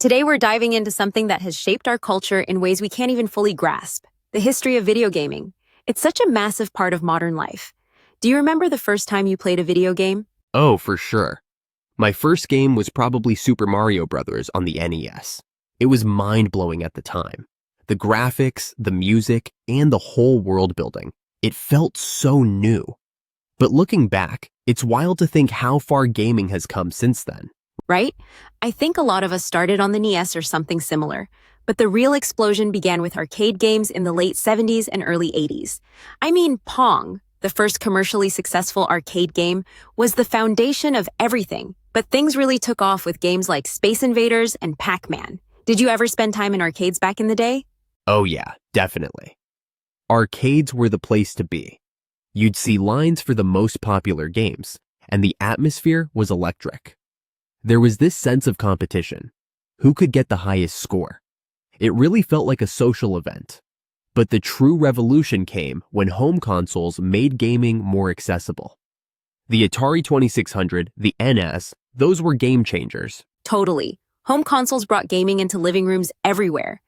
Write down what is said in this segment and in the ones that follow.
Today, we're diving into something that has shaped our culture in ways we can't even fully grasp: the history of video gaming. It's such a massive part of modern life. Do you remember the first time you played a video game? Oh, for sure. My first game was probably Super Mario Bros. On the NES. It was mind-blowing at the time. The graphics, the music, and the whole world building. It felt so new. But looking back, it's wild to think how far gaming has come since then. Right? I think a lot of us started on the NES or something similar, but the real explosion began with arcade games in the late 70s and early 80s. I mean, Pong, the first commercially successful arcade game, was the foundation of everything, but things really took off with games like Space Invaders and Pac-Man. Did you ever spend time in arcades back in the day? Oh yeah, definitely. Arcades were the place to be. You'd see lines for the most popular games, and the atmosphere was electric. There was this sense of competition. Who could get the highest score? It really felt like a social event. But the true revolution came when home consoles made gaming more accessible. The Atari 2600, the NES, those were game changers. Totally. Home consoles brought gaming into living rooms everywhere.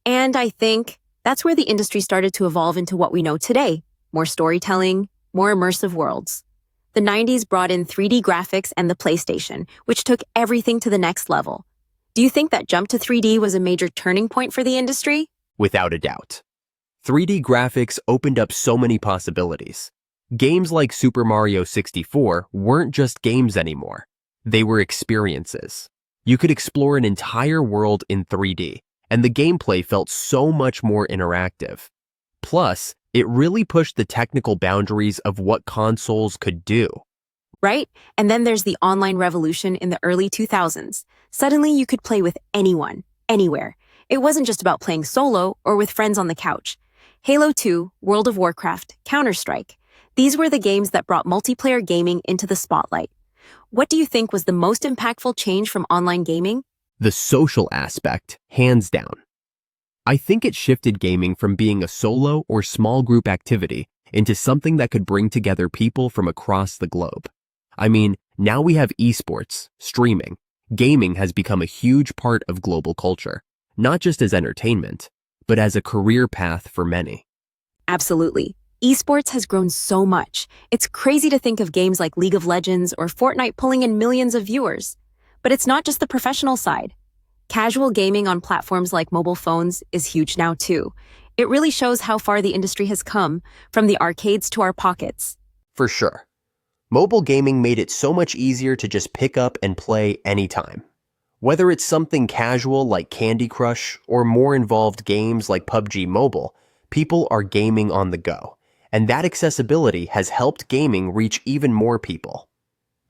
And I think that's where the industry started to evolve into what we know today: more storytelling, more immersive worlds. The 90s brought in 3D graphics and the PlayStation, which took everything to the next level. Do you think that jump to 3D was a major turning point for the industry? Without a doubt. 3D graphics opened up so many possibilities. Games like Super Mario 64 weren't just games anymore. They were experiences. You could explore an entire world in 3D, and the gameplay felt so much more interactive. Plus, it really pushed the technical boundaries of what consoles could do. Right? And then there's the online revolution in the early 2000s. Suddenly, you could play with anyone, anywhere. It wasn't just about playing solo or with friends on the couch. Halo 2, World of Warcraft, Counter-Strike. These were the games that brought multiplayer gaming into the spotlight. What do you think was the most impactful change from online gaming? The social aspect, hands down. I think it shifted gaming from being a solo or small group activity into something that could bring together people from across the globe. I mean, now we have esports, streaming. Gaming has become a huge part of global culture, not just as entertainment, but as a career path for many. Absolutely. Esports has grown so much. It's crazy to think of games like League of Legends or Fortnite pulling in millions of viewers. But it's not just the professional side. Casual gaming on platforms like mobile phones is huge now too. It really shows how far the industry has come, from the arcades to our pockets. For sure. Mobile gaming made it so much easier to just pick up and play anytime. Whether it's something casual like Candy Crush or more involved games like PUBG Mobile, people are gaming on the go. And that accessibility has helped gaming reach even more people.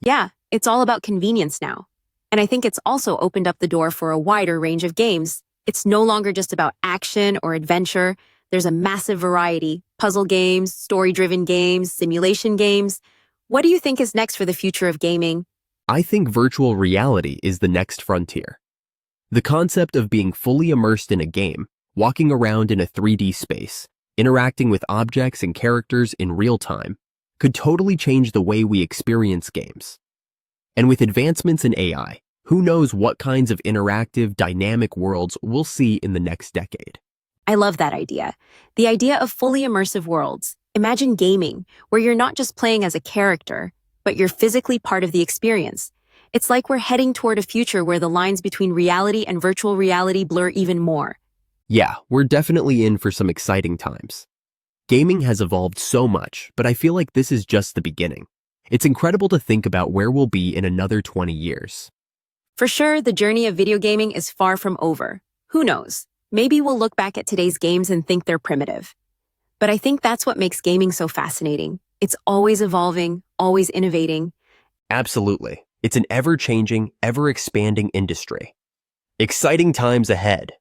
Yeah, it's all about convenience now. And I think it's also opened up the door for a wider range of games. It's no longer just about action or adventure. There's a massive variety: puzzle games, story-driven games, simulation games. What do you think is next for the future of gaming? I think virtual reality is the next frontier. The concept of being fully immersed in a game, walking around in a 3D space, interacting with objects and characters in real time, could totally change the way we experience games. And with advancements in AI, who knows what kinds of interactive, dynamic worlds we'll see in the next decade. I love that idea. The idea of fully immersive worlds. Imagine gaming, where you're not just playing as a character, but you're physically part of the experience. It's like we're heading toward a future where the lines between reality and virtual reality blur even more. Yeah, we're definitely in for some exciting times. Gaming has evolved so much, but I feel like this is just the beginning. It's incredible to think about where we'll be in another 20 years. For sure, the journey of video gaming is far from over. Who knows? Maybe we'll look back at today's games and think they're primitive. But I think that's what makes gaming so fascinating. It's always evolving, always innovating. Absolutely. It's an ever-changing, ever-expanding industry. Exciting times ahead.